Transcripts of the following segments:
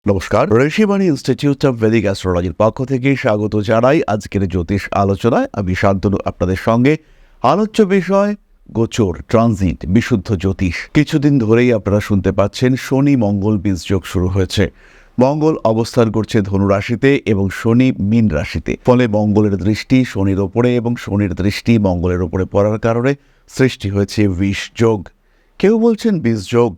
নমস্কার, Rishibani institute of Vedic অ্যাস্ট্রোলজির পক্ষ থেকে স্বাগত জানাই আজকের জ্যোতিষ আলোচনায়। আমি শান্তনু আপনাদের সঙ্গে। আলোচ্য বিষয় গোচর, ট্রানজিট, বিশুদ্ধ জ্যোতিষ। কিছুদিন ধরেই আপনারা শুনতে পাচ্ছেন শনি মঙ্গল বীজযোগ শুরু হয়েছে। মঙ্গল অবস্থান করছে ধনু রাশিতে এবং শনি মীন রাশিতে। ফলে মঙ্গলের দৃষ্টি শনির ওপরে এবং শনির দৃষ্টি মঙ্গলের ওপরে পড়ার কারণে সৃষ্টি হয়েছে বিষ যোগ। কেউ বলছেন বীজ যোগ,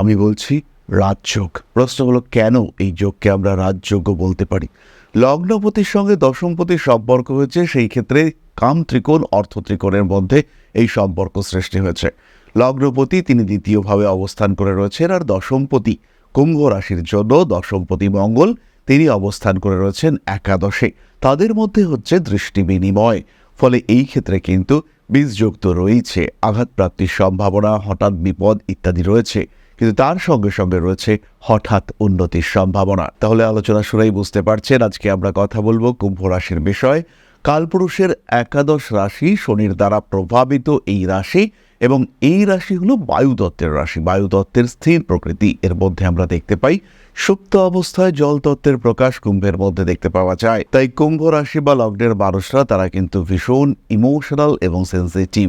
আমি বলছি রাজযোগ। প্রশ্ন হলো, কেন এই যোগকে আমরা রাজযোগ্য বলতে পারি? লগ্নপতির সঙ্গে দশমপতির সম্পর্ক হয়েছে, সেই ক্ষেত্রে কাম ত্রিকোণ অর্থ ত্রিকোণের মধ্যে এই সম্পর্ক সৃষ্টি হয়েছে। লগ্নপতি তিনি দ্বিতীয়ভাবে অবস্থান করে রয়েছেন, আর দশমপতি কুম্ভ রাশির জন্য দশমপতি মঙ্গল তিনি অবস্থান করে রয়েছেন একাদশে। তাদের মধ্যে হচ্ছে দৃষ্টি বিনিময়। ফলে এই ক্ষেত্রে কিন্তু বীজযোগ তো রয়েছে, আঘাতপ্রাপ্তির সম্ভাবনা, হঠাৎ বিপদ ইত্যাদি রয়েছে, কিন্তু তার সঙ্গে সঙ্গে রয়েছে হঠাৎ উন্নতির সম্ভাবনা। তাহলে আলোচনা শুনেই বুঝতে পারছেন আজকে আমরা কথা বলবো কুম্ভ রাশির বিষয়। কালপুরুষের একাদশ রাশি শনির দ্বারা প্রভাবিত এই রাশি, এবং এই রাশি হলো বায়ুতত্ত্বের রাশি। বায়ুতত্ত্বের স্থির প্রকৃতি এর মধ্যে আমরা দেখতে পাই। সুপ্ত অবস্থায় জলতত্ত্বের প্রকাশ কুম্ভের মধ্যে দেখতে পাওয়া যায়। তাই কুম্ভ রাশি বা লগ্নের মানুষরা তারা কিন্তু ভীষণ ইমোশনাল এবং সেন্সিটিভ।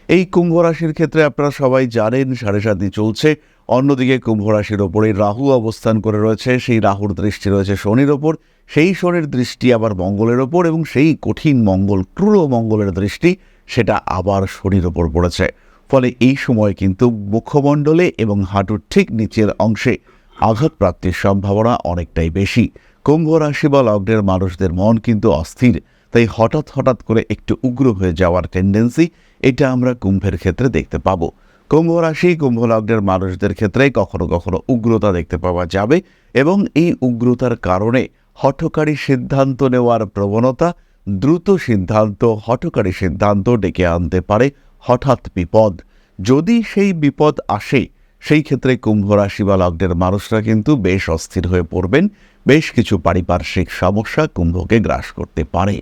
এই কুম্ভ রাশির ক্ষেত্রে আপনারা সবাই জানেন 7.5 চলছে। অন্যদিকে কুম্ভ রাশির ওপরে রাহু অবস্থান করে রয়েছে। সেই রাহুর দৃষ্টি রয়েছে শনির ওপর, সেই শনির দৃষ্টি আবার মঙ্গলের ওপর, এবং সেই কঠিন মঙ্গল, ক্রূর মঙ্গলের দৃষ্টি সেটা আবার শনির ওপর পড়েছে। ফলে এই সময় কিন্তু মুখমণ্ডলে এবং হাঁটুর ঠিক নিচের অংশে আঘাতপ্রাপ্তির সম্ভাবনা অনেকটাই বেশি। কুম্ভ রাশি বা লগ্নের মানুষদের মন কিন্তু অস্থির, তাই হঠাৎ হঠাৎ করে একটু উগ্র হয়ে যাওয়ার টেন্ডেন্সি এটা আমরা কুম্ভের ক্ষেত্রে দেখতে পাবো। কুম্ভ রাশি কুম্ভ লগ্নের মানুষদের ক্ষেত্রে কখনো কখনো উগ্রতা দেখতে পাওয়া যাবে, এবং এই উগ্রতার কারণে হঠকারী সিদ্ধান্ত নেওয়ার প্রবণতা, দ্রুত সিদ্ধান্ত, হঠকারী সিদ্ধান্ত ডেকে আনতে পারে হঠাৎ বিপদ। যদি সেই বিপদ আসে, সেই ক্ষেত্রে কুম্ভ রাশি বা লগ্নের মানুষরা কিন্তু বেশ অস্থির হয়ে পড়বেন। বেশ কিছু পারিপার্শ্বিক সমস্যা কুম্ভকে গ্রাস করতে পারে।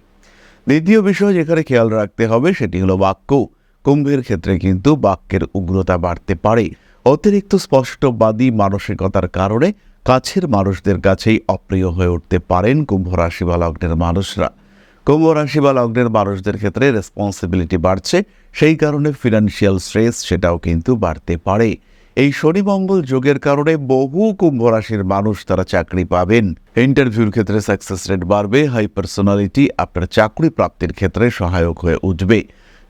দ্বিতীয় বিষয় যেখানে খেয়াল রাখতে হবে সেটি হলো বাক্য। কুম্ভের ক্ষেত্রে কিন্তু বাক্যের উগ্রতা বাড়তে পারে। অতিরিক্ত স্পষ্টবাদী মানসিকতার কারণে কাছের মানুষদের কাছেই অপ্রিয় হয়ে উঠতে পারেন কুম্ভ রাশি বা লগ্নের মানুষরা। কুম্ভ রাশি বা লগ্নের মানুষদের ক্ষেত্রে রেসপন্সিবিলিটি বাড়ছে, সেই কারণে ফিনান্সিয়াল স্ট্রেস সেটাও কিন্তু বাড়তে পারে। এই শনি মঙ্গল যোগের কারণে বহু কুম্ভ রাশির মানুষ তারা চাকরি পাবেন। ইন্টারভিউর ক্ষেত্রে সাকসেস রেট বাড়বে। হাই পার্সোনালিটি আপনার চাকরি প্রাপ্তির ক্ষেত্রে সহায়ক হয়ে উঠবে।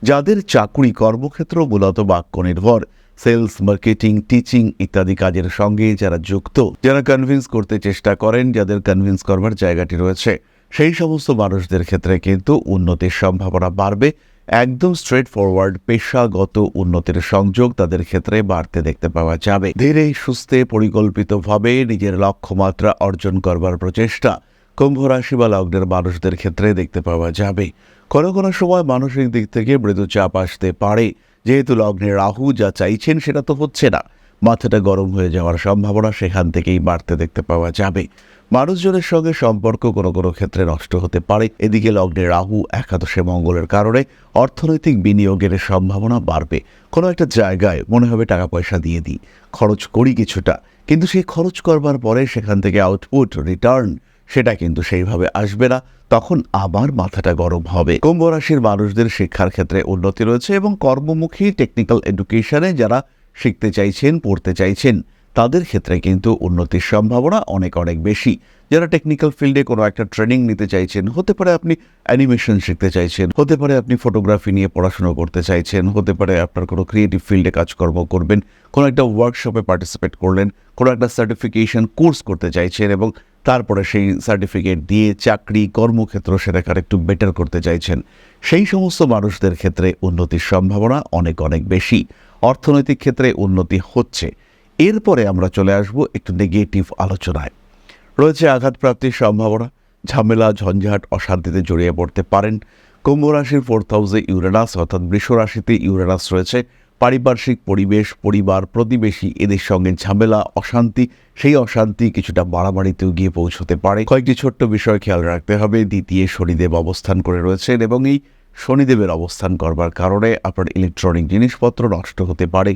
যাদের চাকরি কর্মক্ষেত্র মূলত বাক্য নির্ভর, সেলস, মার্কেটিং, টিচিং ইত্যাদি কাজের সঙ্গে যারা যুক্ত, যারা কনভিন্স করতে চেষ্টা করেন, যাদের কনভিন্স করবার জায়গাটি রয়েছে, সেই সমস্ত মানুষদের ক্ষেত্রে কিন্তু উন্নতির সম্ভাবনা বাড়বে। একদম স্ট্রেট ফরওয়ার্ড পেশাগত উন্নতির সংযোগ তাদের ক্ষেত্রে বাড়তে দেখতে পাওয়া যাবে। ধীরে সুস্থে পরিকল্পিতভাবে নিজের লক্ষ্যমাত্রা অর্জন করবার প্রচেষ্টা কুম্ভ রাশি বা লগ্নের মানুষদের ক্ষেত্রে দেখতে পাওয়া যাবে। কোনো কোনো সময় মানসিক দিক থেকে মৃদু চাপ আসতে পারে, যেহেতু লগ্নে রাহু যা চাইছেন সেটা তো হচ্ছে না। মাথাটা গরম হয়ে যাওয়ার সম্ভাবনা সেখান থেকেই বাড়তে দেখতে পাওয়া যাবে। মানুষজনের সঙ্গে সম্পর্ক কোনো কোনো ক্ষেত্রে নষ্ট হতে পারে। এদিকে লগ্নে রাহু একাদশে মঙ্গলের কারণে অর্থনৈতিক বিনিয়োগের সম্ভাবনা বাড়বে। কোনো একটা জায়গায় মনে হবে টাকা পয়সা দিয়ে দিই, খরচ করি কিছুটা, কিন্তু সেই খরচ করবার পরে সেখান থেকে আউটপুট, রিটার্ন সেটা কিন্তু সেইভাবে আসবে না। তখন আবার মাথাটা গরম হবে। কুম্ভ রাশির মানুষদের শিক্ষার ক্ষেত্রে উন্নতি রয়েছে, এবং কর্মমুখী টেকনিক্যাল এডুকেশনে যারা শিখতে চাইছেন, পড়তে চাইছেন, তাদের ক্ষেত্রে কিন্তু উন্নতির সম্ভাবনা অনেক অনেক বেশি। যারা টেকনিক্যাল ফিল্ডে কোনো একটা ট্রেনিং নিতে চাইছেন, হতে পারে আপনি অ্যানিমেশন শিখতে চাইছেন, হতে পারে আপনি ফটোগ্রাফি নিয়ে পড়াশোনা করতে চাইছেন, হতে পারে আপনার কোনো ক্রিয়েটিভ ফিল্ডে কাজকর্ম করবেন, কোনো একটা ওয়ার্কশপে পার্টিসিপেট করলেন, কোনো একটা সার্টিফিকেশন কোর্স করতে চাইছেন, এবং তারপরে সেই সার্টিফিকেট দিয়ে চাকরি কর্মক্ষেত্র সেটাকে একটু বেটার করতে চাইছেন, সেই সমস্ত মানুষদের ক্ষেত্রে উন্নতির সম্ভাবনা অনেক অনেক বেশি। অর্থনৈতিক ক্ষেত্রে উন্নতি হচ্ছে। এরপরে আমরা চলে আসব একটু নেগেটিভ আলোচনায়। রয়েছে আঘাতপ্রাপ্তির সম্ভাবনা, ঝামেলা, ঝঞ্ঝাট, অশান্তিতে জড়িয়ে পড়তে পারেন। কুম্ভ রাশির 4th হাউসে ইউরেনাস অর্থাৎ বৃষ রাশিতে ইউরেনাস রয়েছে। পারিপার্শ্বিক পরিবেশ, পরিবার, প্রতিবেশী এদের সঙ্গে ঝামেলা, অশান্তি, সেই অশান্তি কিছুটা বাড়াবাড়িতেও গিয়ে পৌঁছতে পারে। কয়েকটি ছোট্ট বিষয় খেয়াল রাখতে হবে। দ্বিতীয় শনিদেব অবস্থান করে রয়েছেন, এবং এই শনিদেবের অবস্থান করবার কারণে আপনার ইলেকট্রনিক জিনিসপত্র নষ্ট হতে পারে।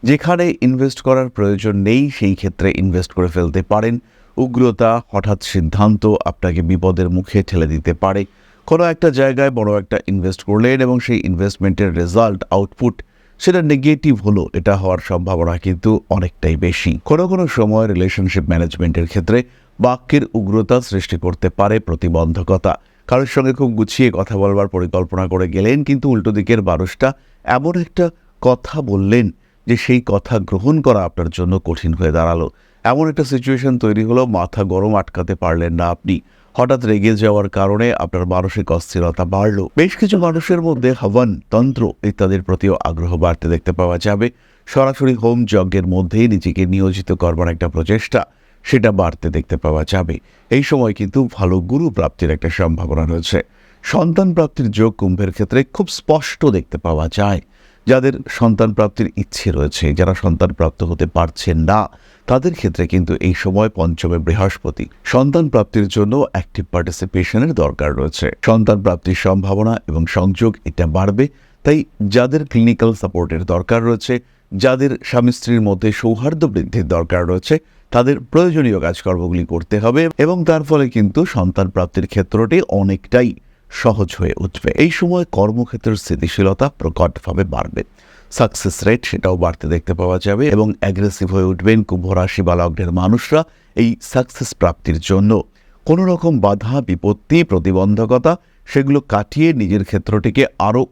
যেখানে ইনভেস্ট করার প্রয়োজন নেই সেই ক্ষেত্রে ইনভেস্ট করে ফেলতে পারেন। উগ্রতা, হঠাৎ সিদ্ধান্ত আপনাকে বিপদের মুখে ঠেলে দিতে পারে। কোনো একটা জায়গায় বড় একটা ইনভেস্ট করলেন এবং সেই ইনভেস্টমেন্টের রেজাল্ট, আউটপুট সেটা নেগেটিভ হলো, এটা হওয়ার সম্ভাবনা কিন্তু অনেকটাই বেশি। কোনো কোনো সময় রিলেশনশিপ ম্যানেজমেন্টের ক্ষেত্রে বাক্যের উগ্রতা সৃষ্টি করতে পারে প্রতিবন্ধকতা। কারোর সঙ্গে খুব গুছিয়ে কথা বলবার পরিকল্পনা করে গেলেন, কিন্তু উল্টো দিকের মানুষটা এমন একটা কথা বললেন যে সেই কথা গ্রহণ করা আপনার জন্য কঠিন হয়ে দাঁড়ালো। এমন একটা সিচুয়েশন তৈরি হলো, মাথা গরম আটকাতে পারলেন না আপনি। হঠাৎ রেগে যাওয়ার কারণে আপনার মানসিক অস্থিরতা বাড়লো। বেশ কিছু মানুষের মধ্যে হবন, তন্ত্র ইত্যাদির প্রতিও আগ্রহ বাড়তে দেখতে পাওয়া যাবে। সরাসরি হোম যজ্ঞের মধ্যেই নিজেকে নিয়োজিত করবার একটা প্রচেষ্টা, সেটা বাড়তে দেখতে পাওয়া যাবে। এই সময় কিন্তু ভালো গুরু প্রাপ্তির একটা সম্ভাবনা রয়েছে। সন্তান প্রাপ্তির যোগ কুম্ভের ক্ষেত্রে খুব স্পষ্ট দেখতে পাওয়া যায়। যাদের সন্তান প্রাপ্তির ইচ্ছে রয়েছে, যারা সন্তান প্রাপ্ত হতে পারছেন না, তাদের ক্ষেত্রে কিন্তু এই সময় পঞ্চমে বৃহস্পতি। সন্তান প্রাপ্তির জন্য অ্যাক্টিভ পার্টিসিপেশনের দরকার রয়েছে। সন্তান প্রাপ্তির সম্ভাবনা এবং সংযোগ এটা বাড়বে। তাই যাদের ক্লিনিক্যাল সাপোর্টের দরকার রয়েছে, যাদের স্বামী স্ত্রীর মধ্যে সৌহার্দ্য বৃদ্ধির দরকার রয়েছে, তাদের প্রয়োজনীয় কাজকর্মগুলি করতে হবে এবং তার ফলে কিন্তু সন্তান প্রাপ্তির ক্ষেত্রটি অনেকটাই সহজ হয়ে উঠবে। এই সময় কর্মক্ষেত্রের স্থিতিশীলতা প্রকটভাবে বাড়বে। সাকসেস রেট সেটাও বাড়তে দেখতে পাওয়া যাবে এবং অ্যাগ্রেসিভ হয়ে উঠবেন কুম্ভ রাশি বা লগ্নের মানুষরা এই সাকসেস প্রাপ্তির জন্য। কোনো রকম বাধা, বিপত্তি, প্রতিবন্ধকতা সেগুলো কাটিয়ে নিজের ক্ষেত্রটিকে আরও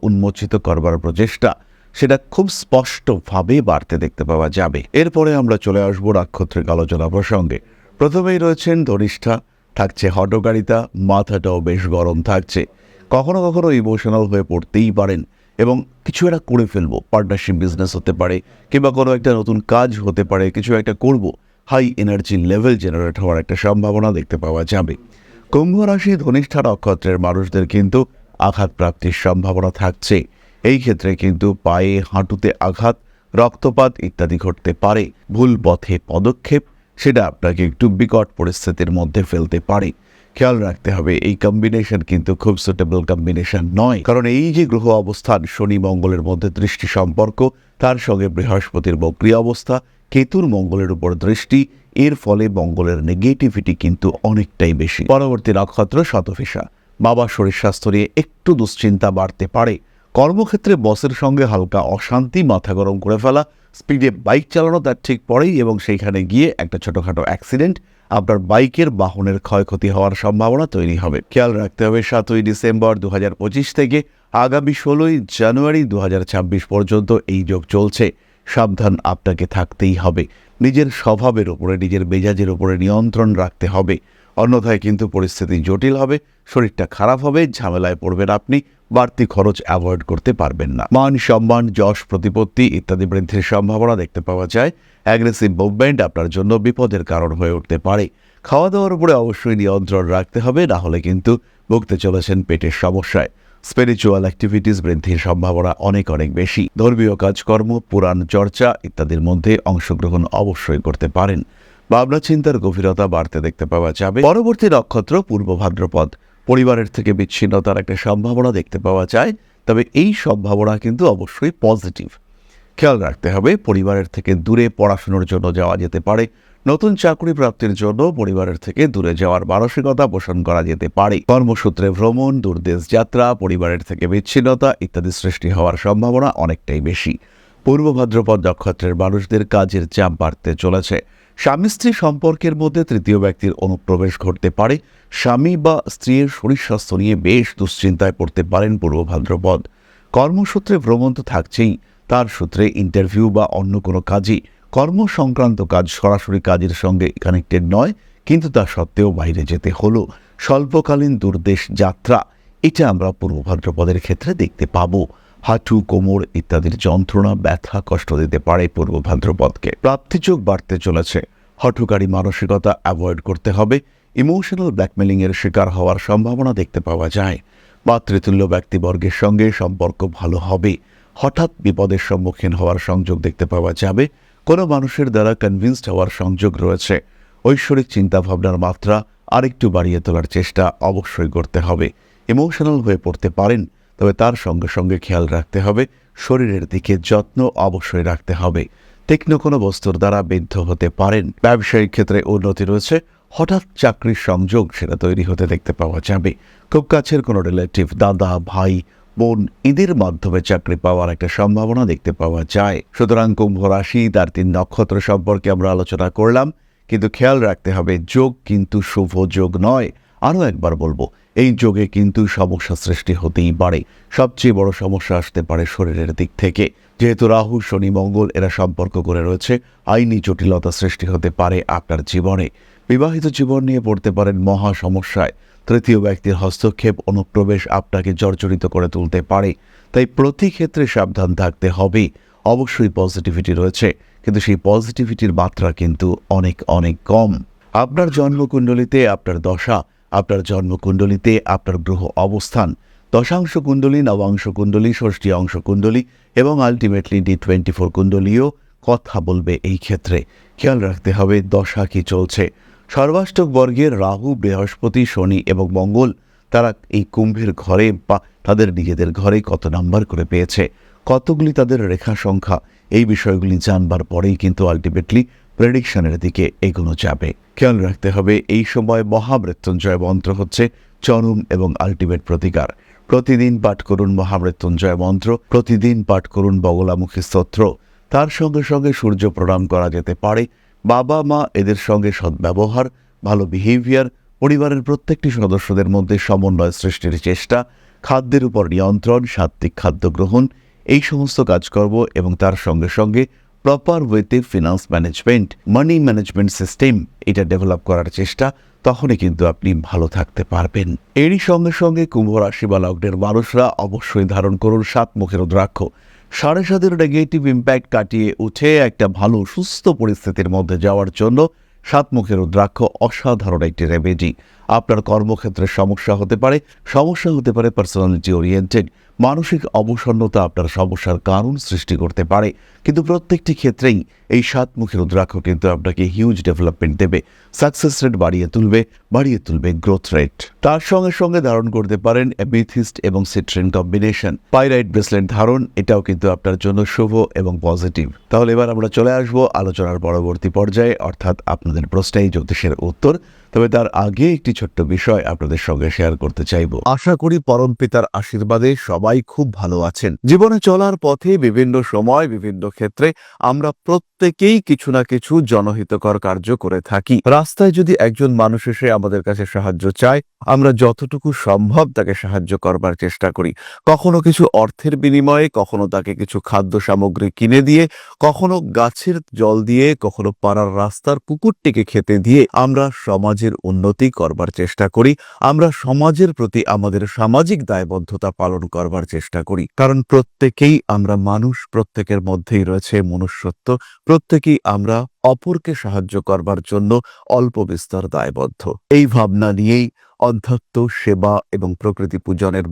উন্মোচিত করবার প্রচেষ্টা, সেটা খুব স্পষ্টভাবে বাড়তে দেখতে পাওয়া যাবে। এরপরে আমরা চলে আসবো নাক্ষত্রিক আলোচনা প্রসঙ্গে। প্রথমেই রয়েছেন ধনিষ্ঠা। থাকছে হঠকারিতা, মাথাটাও বেশ গরম থাকছে। কখনো কখনো ইমোশনাল হয়ে পড়তেই পারেন এবং কিছু একটা করে ফেলবো, পার্টনারশিপ বিজনেস হতে পারে কিংবা কোনো একটা নতুন কাজ হতে পারে, কিছু একটা করব, হাই এনার্জি লেভেল জেনারেট হওয়ার একটা সম্ভাবনা দেখতে পাওয়া যাবে। কুম্ভ রাশি ধনিষ্ঠা নক্ষত্রের মানুষদের কিন্তু আঘাত প্রাপ্তির সম্ভাবনা থাকছে। এই ক্ষেত্রে কিন্তু পায়ে, হাঁটুতে আঘাত, রক্তপাত ইত্যাদি ঘটতে পারে। ভুল পথে পদক্ষেপ সেটা আপনাকে একটু বিকট পরিস্থিতির মধ্যে ফেলতে পারে। খেয়াল রাখতে হবে, এই কম্বিনেশন কিন্তু খুব সুটেবল কম্বিনেশন নয়। কারণ এই যে গ্রহ অবস্থান, শনি মঙ্গলের মধ্যে দৃষ্টি সম্পর্ক, তার সঙ্গে বৃহস্পতির বক্রী অবস্থা, কেতুর মঙ্গলের উপর দৃষ্টি, এর ফলে মঙ্গলের নেগেটিভিটি কিন্তু অনেকটাই বেশি। পরবর্তী নক্ষত্র শতভিষা। বাবার শরীর স্বাস্থ্য নিয়ে একটু দুশ্চিন্তা বাড়তে পারে। কর্মক্ষেত্রে বসের সঙ্গে হালকা অশান্তি, মাথা গরম করে ফেলা, স্পিডে বাইক চালানো তার ঠিক পরেই এবং সেইখানে গিয়ে একটা ছোটোখাটো অ্যাক্সিডেন্ট, আপনার বাইকের বাহনের ক্ষয়ক্ষতি হওয়ার সম্ভাবনা তৈরি হবে। খেয়াল রাখতে হবে 7ই ডিসেম্বর 2025 থেকে আগামী 16ই জানুয়ারি 2026 পর্যন্ত এই যোগ চলছে। সাবধান আপনাকে থাকতেই হবে। নিজের স্বভাবের উপরে, নিজের মেজাজের উপরে নিয়ন্ত্রণ রাখতে হবে। অন্যথায় কিন্তু পরিস্থিতি জটিল হবে, শরীরটা খারাপ হবে, ঝামেলায় পড়বেন আপনি, বাড়তি খরচ অ্যাভয়েড করতে পারবেন না। মান সম্মান, যশ, প্রতিপত্তি ইত্যাদি বৃদ্ধির সম্ভাবনা দেখতে পাওয়া যায়। অ্যাগ্রেসিভ মুভমেন্ট আপনার জন্য বিপদের কারণ হয়ে উঠতে পারে। খাওয়া দাওয়ার উপরে অবশ্যই নিয়ন্ত্রণ রাখতে হবে, না হলে কিন্তু ভুগতে চলেছেন পেটের সমস্যায়। স্পিরিচুয়াল অ্যাক্টিভিটিস বৃদ্ধির সম্ভাবনা অনেক বেশি। ধর্মীয় কাজকর্ম, পুরাণ চর্চা ইত্যাদির মধ্যে অংশগ্রহণ অবশ্যই করতে পারেন। ভাবনা চিন্তার গভীরতা বাড়তে দেখতে পাওয়া যাবে। পরবর্তী নক্ষত্র পূর্ব ভাদ্রপদ। পরিবারের থেকে বিচ্ছিন্নতার একটা সম্ভাবনা দেখতে পাওয়া যায়, তবে এই সম্ভাবনা কিন্তু অবশ্যই পজিটিভ। খেয়াল রাখতে হবে, পরিবারের থেকে দূরে পড়াশোনার জন্য যাওয়া যেতে পারে। নতুন চাকরি প্রাপ্তির জন্য পরিবারের থেকে দূরে যাওয়ার মানসিকতা পোষণ করা যেতে পারে। কর্মসূত্রে ভ্রমণ, দূরদেশ যাত্রা, পরিবারের থেকে বিচ্ছিন্নতা ইত্যাদি সৃষ্টি হওয়ার সম্ভাবনা অনেকটাই বেশি। পূর্ব ভাদ্রপদ নক্ষত্রের মানুষদের কাজের চাপ বাড়তে চলেছে। স্বামী স্ত্রী সম্পর্কের মধ্যে তৃতীয় ব্যক্তির অনুপ্রবেশ ঘটতে পারে। স্বামী বা স্ত্রীর শরীর স্বাস্থ্য নিয়ে বেশ দুশ্চিন্তায় পড়তে পারেন পূর্ব ভাদ্রপদ। কর্মসূত্রে ভ্রমণ তো থাকছেই, তার সূত্রে ইন্টারভিউ বা অন্য কোনো কাজই, কর্ম সংক্রান্ত কাজ সরাসরি কাজের সঙ্গে কানেক্টেড নয়, কিন্তু তা সত্ত্বেও বাইরে যেতে হলো। স্বল্পকালীন দূরদেশ যাত্রা, এটা আমরা পূর্ব ভাদ্রপদের ক্ষেত্রে দেখতে পাবো। হাঁটু, কোমর ইত্যাদির যন্ত্রণা, ব্যথা, কষ্ট দিতে পারে পূর্ব ভাদ্রপদকে। প্রাপ্তিযোগ বাড়তে চলেছে। হঠকারী মানসিকতা অ্যাভয়েড করতে হবে। ইমোশনাল ব্ল্যাকমেলিংয়ের শিকার হওয়ার সম্ভাবনা দেখতে পাওয়া যায়। মাতৃতুল্য ব্যক্তিবর্গের সঙ্গে সম্পর্ক ভালো হবে। হঠাৎ বিপদের সম্মুখীন হওয়ার সংযোগ দেখতে পাওয়া যাবে। কোনো মানুষের দ্বারা কনভিন্সড হওয়ার সংযোগ রয়েছে। ঐশ্বরিক চিন্তাভাবনার মাত্রা আরেকটু বাড়িয়ে তোলার চেষ্টা অবশ্যই করতে হবে। ইমোশনাল হয়ে পড়তে পারেন, তবে তার সঙ্গে সঙ্গে খেয়াল রাখতে হবে, শরীরের দিকে যত্ন অবশ্যই রাখতে হবে। তীক্ষ্ণ কোনো বস্তুর দ্বারা বিদ্ধ হতে পারেন। ব্যবসায়িক ক্ষেত্রে উন্নতি রয়েছে। হঠাৎ চাকরির সংযোগ সেটা তৈরি হতে দেখতে পাওয়া যাবে। খুব কাছের কোনো রিলেটিভ, দাদা, ভাই, বোন, এদের মাধ্যমে চাকরি পাওয়ার একটা সম্ভাবনা দেখতে পাওয়া যায়। সুতরাং কুম্ভ রাশি তার 3 নক্ষত্র সম্পর্কে আমরা আলোচনা করলাম, কিন্তু খেয়াল রাখতে হবে যোগ কিন্তু শুভ যোগ নয়। আরও একবার বলবো, এই যোগে কিন্তু সমস্যা সৃষ্টি হতেই পারে। সবচেয়ে বড় সমস্যা আসতে পারে শরীরের দিক থেকে। যেহেতু রাহু, শনি, মঙ্গল এরা সম্পর্ক করে রয়েছে, আইনি জটিলতা সৃষ্টি হতে পারে আপনার জীবনে। বিবাহিত জীবন নিয়ে পড়তে পারেন মহা সমস্যায়। তৃতীয় ব্যক্তির হস্তক্ষেপ, অনুপ্রবেশ আপনাকে জর্জরিত করে তুলতে পারে। তাই প্রতি ক্ষেত্রে সাবধান থাকতে হবে। অবশ্যই পজিটিভিটি রয়েছে, কিন্তু সেই পজিটিভিটির মাত্রা কিন্তু অনেক অনেক কম। আপনার জন্মকুণ্ডলিতে আপনার দশা, আপনার জন্মকুণ্ডলিতে আপনার গ্রহ অবস্থান, দশাংশ কুণ্ডলী, নবাংশ কুণ্ডলী, ষষ্ঠী অংশ কুণ্ডলী এবং আলটিমেটলি D24 কুণ্ডলীও কথা বলবে এই ক্ষেত্রে। খেয়াল রাখতে হবে দশা কি চলছে। সর্বাষ্টক বর্গের রাহু, বৃহস্পতি, শনি এবং মঙ্গল তারা এই কুম্ভের ঘরে বা তাদের নিজেদের ঘরে কত নাম্বার করে পেয়েছে, কতগুলি তাদের রেখা সংখ্যা, এই বিষয়গুলি জানবার পরেই কিন্তু আলটিমেটলি প্রেডিকশনের দিকে এগোনো যাবে। খেয়াল রাখতে হবে এই সময় মহামৃত্যুঞ্জয় মন্ত্র হচ্ছে চরম এবং আলটিমেট প্রতিকার। প্রতিদিন পাঠ করুন মহামৃত্যুঞ্জয় মন্ত্র, প্রতিদিন পাঠ করুন বগলামুখী স্তোত্র। তার সঙ্গে সঙ্গে সূর্য প্রণাম করা যেতে পারে। বাবা মা এদের সঙ্গে সদ্ব্যবহার, ভালো বিহেভিয়ার, পরিবারের প্রত্যেকটি সদস্যদের মধ্যে সমন্বয় সৃষ্টির চেষ্টা, খাদ্যের উপর নিয়ন্ত্রণ, সাত্ত্বিক খাদ্য গ্রহণ, এই সমস্ত কাজকর্ম এবং তার সঙ্গে সঙ্গে প্রপার ওয়েতে finance management, money management system এটা ডেভেলপ করার চেষ্টা, তখনই কিন্তু আপনি ভালো থাকতে পারবেন। এরই সঙ্গে সঙ্গে কুম্ভ রাশি বা লগ্নের মানুষরা অবশ্যই ধারণ করুন 7 মুখের রুদ্রাক্ষ। 7.5-এর নেগেটিভ ইম্প্যাক্ট কাটিয়ে উঠে একটা ভালো সুস্থ পরিস্থিতির মধ্যে যাওয়ার জন্য 7 মুখের রুদ্রাক্ষ অসাধারণ একটি রেমেডি। আপনার কর্মক্ষেত্রে সমস্যা হতে পারে পার্সোনালিটি ওরিয়েন্টেড। মানসিক অবসন্নতা আপনার সমস্যার কারণ সৃষ্টি করতে পারে, কিন্তু প্রত্যেকটি ক্ষেত্রেই এই 7 মুখের রুদ্রাক্ষ কিন্তু আপনাকে হিউজ ডেভেলপমেন্ট দেবে। সাকসেস রেট বাড়িয়ে তুলবে গ্রোথ রেট। তার সঙ্গে সঙ্গে ধারণ করতে পারেন অ্যামেথিস্ট এবং সিট্রিন কম্বিনেশন। পাইরাইট ব্রেসলেট ধারণ, এটাও কিন্তু আপনার জন্য শুভ এবং পজিটিভ। তাহলে এবার আমরা চলে আসবো আলোচনার পরবর্তী পর্যায়ে, অর্থাৎ আপনাদের প্রশ্নেই জ্যোতিষের উত্তর। তবে তার আগে একটি ছোট্ট বিষয় আপনাদের সঙ্গে শেয়ার করতে চাইব। আশা করি পরম পিতার আশীর্বাদে সবাই খুব ভালো আছেন। জীবনে চলার পথে বিভিন্ন সময় বিভিন্ন ক্ষেত্রে আমরা প্রত্যেকেই কিছু না কিছু জনহিতকর কার্য করে থাকি। রাস্তায় যদি একজন মানুষ এসে আমাদের কাছে সাহায্য চায়, আমরা যতটুকু সম্ভব তাকে সাহায্য করবার চেষ্টা করি। কখনো কিছু অর্থের বিনিময়ে, কখনো তাকে কিছু খাদ্য সামগ্রী কিনে দিয়ে, কখনো গাছের জল দিয়ে, কখনো পাড়ার রাস্তার কুকুরটিকে খেতে দিয়ে আমরা সমাজের উন্নতি করবার চেষ্টা করি। আমরা সমাজের প্রতি আমাদের সামাজিক দায়বদ্ধতা পালন করবার চেষ্টা করি। কারণ প্রত্যেকেই আমরা মানুষ, প্রত্যেকের মধ্যেই রয়েছে মনুষ্যত্ব, প্রত্যেকেই আমরা অপরকে সাহায্য করবার জন্য অল্প বিস্তর দায়বদ্ধ। এই ভাবনা নিয়েই অধ্যাত্ম, সেবা এবং প্রকৃতি পূজনের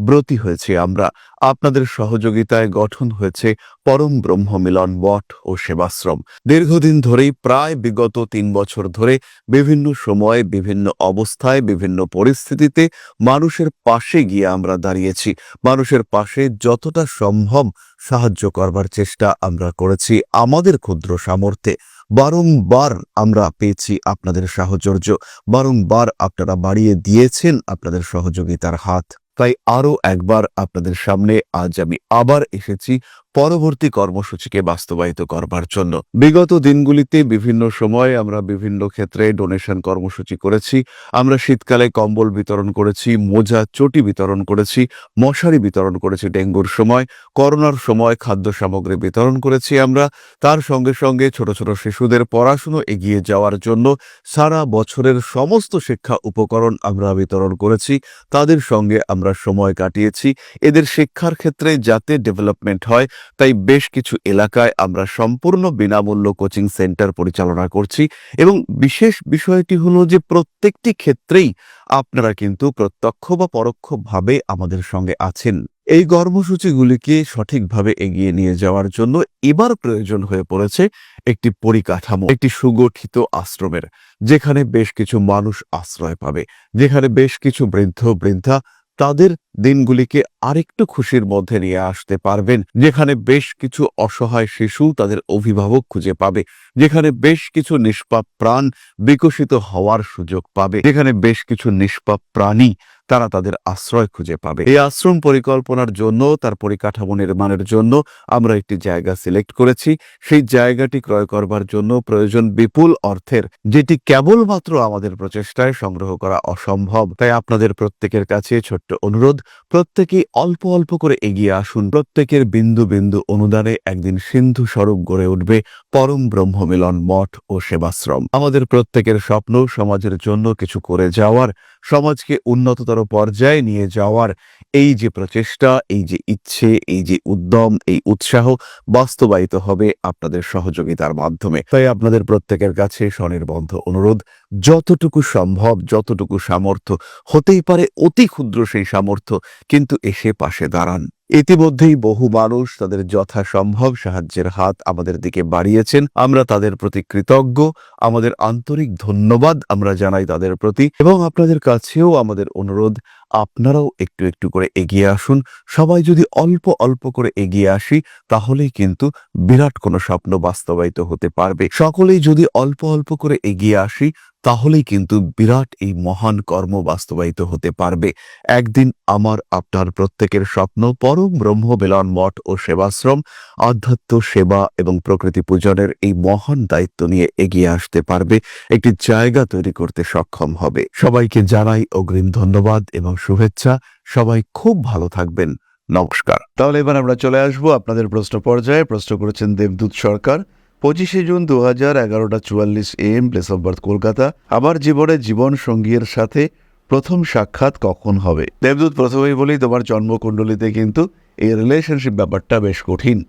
ব্রতী হয়েছে আমরা। আপনাদের সহযোগিতায় গঠন হয়েছে পরম ব্রহ্ম মিলন মঠ ও সেবাশ্রম। দীর্ঘদিন ধরেই, প্রায় বিগত 3 বছর ধরে বিভিন্ন সময়ে, বিভিন্ন অবস্থায়, বিভিন্ন পরিস্থিতিতে মানুষের পাশে গিয়ে আমরা দাঁড়িয়েছি। মানুষের পাশে যতটা সম্ভব সাহায্য করবার চেষ্টা আমরা করেছি আমাদের ক্ষুদ্র সামর্থ্যে। বারংবার আমরা পেয়েছি আপনাদের সাহচর্য, বারংবার আপনারা বাড়িয়ে দিয়েছেন আপনাদের সহযোগিতার হাত। তাই আরও একবার আপনাদের সামনে আজ আমি আবার এসেছি পরবর্তী কর্মসূচিকে বাস্তবায়িত করবার জন্য। বিগত দিনগুলিতে বিভিন্ন সময়ে আমরা বিভিন্ন ক্ষেত্রে ডোনেশন কর্মসূচি করেছি। আমরা শীতকালে কম্বল বিতরণ করেছি, মোজা, চটি বিতরণ করেছি, মশারি বিতরণ করেছি ডেঙ্গুর সময়, করোনার সময় খাদ্য সামগ্রী বিতরণ করেছি আমরা। তার সঙ্গে সঙ্গে ছোট ছোট শিশুদের পড়াশুনো এগিয়ে যাওয়ার জন্য সারা বছরের সমস্ত শিক্ষা উপকরণ আমরা বিতরণ করেছি। তাদের সঙ্গে আমরা সময় কাটিয়েছি। এদের শিক্ষার ক্ষেত্রে যাতে ডেভেলপমেন্ট হয়, তাই বেশ কিছু এলাকায় আমরা সম্পূর্ণ বিনামূল্য কোচিং সেন্টার পরিচালনা করছি। এবং বিশেষ বিষয়টি হলো যে প্রত্যেকটি ক্ষেত্রেই আপনারা কিন্তু প্রত্যক্ষ বা পরোক্ষভাবে আমাদের সঙ্গে আছেন। এই কর্মসূচিগুলিকে সঠিকভাবে এগিয়ে নিয়ে যাওয়ার জন্য এবার প্রয়োজন হয়ে পড়েছে একটি পরিকাঠামো, একটি সুগঠিত আশ্রমের, যেখানে বেশ কিছু মানুষ আশ্রয় পাবে, যেখানে বেশ কিছু বৃদ্ধ বৃদ্ধা তাদের দিনগুলিকে আরেকটু খুশির মধ্যে নিয়ে আসতে পারবেন, যেখানে বেশ কিছু অসহায় শিশু তাদের অভিভাবক খুঁজে পাবে, যেখানে বেশ কিছু নিষ্পাপ প্রাণ বিকশিত হওয়ার সুযোগ পাবে, যেখানে বেশ কিছু নিষ্পাপ প্রাণী তারা তাদের আশ্রয় খুঁজে পাবে। এই আশ্রম পরিকল্পনার জন্য, তার পরিকাঠামো নির্মাণের জন্য আমরা একটি জায়গা সিলেক্ট করেছি। সেই জায়গাটি ক্রয় করবার জন্য প্রয়োজন বিপুল অর্থের, যেটি কেবলমাত্র আমাদের প্রচেষ্টায় সংগ্রহ করা অসম্ভব। তাই আপনাদের প্রত্যেকের কাছে ছোট্ট অনুরোধ, প্রত্যেকেই অল্প অল্প করে এগিয়ে আসুন। প্রত্যেকের বিন্দু বিন্দু অনুদানে একদিন সিন্ধু স্বরূপ গড়ে উঠবে পরম ব্রহ্মমিলন মঠ ও সেবাশ্রম। আমাদের প্রত্যেকের স্বপ্ন সমাজের জন্য কিছু করে যাওয়ার, সমাজকে উন্নততর পর্যায়ে নিয়ে যাওয়ার এই যে প্রচেষ্টা, এই যে ইচ্ছে, এই যে উদ্যম, এই উৎসাহ বাস্তবায়িত হবে আপনাদের সহযোগিতার মাধ্যমে। তাই আপনাদের প্রত্যেকের কাছে স্বনির্বন্ধ অনুরোধ, যতটুকু সম্ভব, যতটুকু সামর্থ্য, হতেই পারে অতি ক্ষুদ্র সেই সামর্থ্য, কিন্তু এসে পাশে দাঁড়ান। ইতিমধ্যেই বহু মানুষ তাদের যথাসম্ভব সাহায্যের হাত আমাদের দিকে বাড়িয়েছেন। আমরা তাদের প্রতি কৃতজ্ঞ, আমাদের আন্তরিক ধন্যবাদ আমরা জানাই তাদের প্রতি। এবং আপনাদের কাছেও আমাদের অনুরোধ, আপনারাও একটু একটু করে এগিয়ে আসুন। সবাই যদি অল্প অল্প করে এগিয়ে আসি, তাহলেই কিন্তু বিরাট কোনো স্বপ্ন বাস্তবায়িত হতে পারবে। সকলেই যদি অল্প অল্প করে এগিয়ে আসি, তাহলেই কিন্তু বিরাট এই মহান কর্ম বাস্তবায়িত হতে পারবে। একদিন আমার আপনার প্রত্যেকের স্বপ্ন পরম ব্রহ্ম মিলন মঠ ও সেবাশ্রম আধ্যাত্ম সেবা এবং প্রকৃতি পূজনের এই মহান দায়িত্ব নিয়ে এগিয়ে আসতে পারবে, একটি জায়গা তৈরি করতে সক্ষম হবে। সবাইকে জানাই অগ্রিম ধন্যবাদ এবং শুভেচ্ছা। সবাই খুব ভালো থাকবেন। নমস্কার। তাহলে এবার আমরা চলে আসবো আপনাদের প্রশ্ন পর্যায়ে। প্রশ্ন করেছেন দেবদূত সরকার। 25শে June 2011:44 AM, place of birth Kolkata. আমার জীবনে জীবন সঙ্গীর সাথে প্রথম সাক্ষাৎ কখন হবে? দেবদূত, প্রথমেই বলি, তোমার জন্মকুণ্ডলিতে কিন্তু এই রিলেশনশিপ ব্যাপারটা বেশ কঠিন।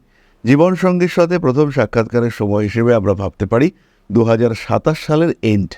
জীবন সঙ্গীর সাথে প্রথম সাক্ষাৎকারের সময় হিসেবে আমরা ভাবতে পারি 2027 সালের এন্ড।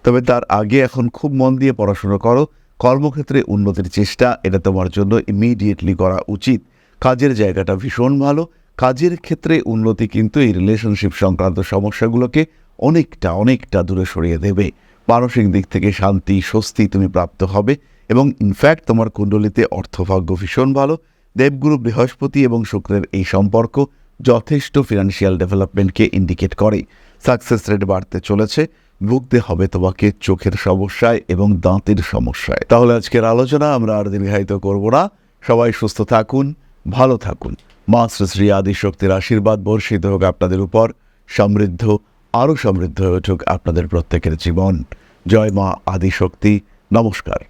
তবে তার আগে এখন খুব মন দিয়ে পড়াশোনা করো, কর্মক্ষেত্রে উন্নতির চেষ্টা এটা তোমার জন্য ইমিডিয়েটলি করা উচিত। কাজের জায়গাটা ভীষণ ভালো, কাজের ক্ষেত্রে উন্নতি কিন্তু এই রিলেশনশিপ সংক্রান্ত সমস্যাগুলোকে অনেকটা দূরে সরিয়ে দেবে। মানসিক দিক থেকে শান্তি, স্বস্তি তুমি প্রাপ্ত হবে এবং ইনফ্যাক্ট তোমার কুণ্ডলিতে অর্থভাগ্য ভীষণ ভালো। দেবগুরু বৃহস্পতি এবং শুক্রের এই সম্পর্ক যথেষ্ট ফিনান্সিয়াল ডেভেলপমেন্টকে ইন্ডিকেট করে। সাকসেস রেট বাড়তে চলেছে। ভুগতে হবে তোমাকে চোখের সমস্যায় এবং দাঁতের সমস্যায়। তাহলে আজকের আলোচনা আমরা আর দীর্ঘায়িত করব না। সবাই সুস্থ থাকুন, ভালো থাকুন। মা শ্রী শ্রী আদিশক্তির আশীর্বাদ বর্ষিত হোক আপনাদের উপর। সমৃদ্ধ, আরও সমৃদ্ধ হয়ে উঠুক আপনাদের প্রত্যেকের জীবন। জয় মা আদিশক্তি। নমস্কার।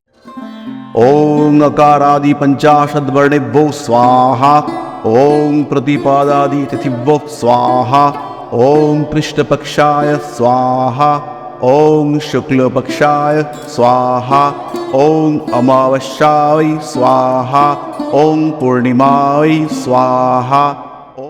ओम नकारादि पंचाशद्वर्णेभ्यो स्वाहा। ओम प्रतिपादादि तिथिभ्यो स्वाहा। ओम कृष्णपक्षाय स्वाहा। ओम शुक्लपक्षाय स्वाहा। ओम अमावस्याय स्वाहा। ओम पूर्णिमाय स्वाहा।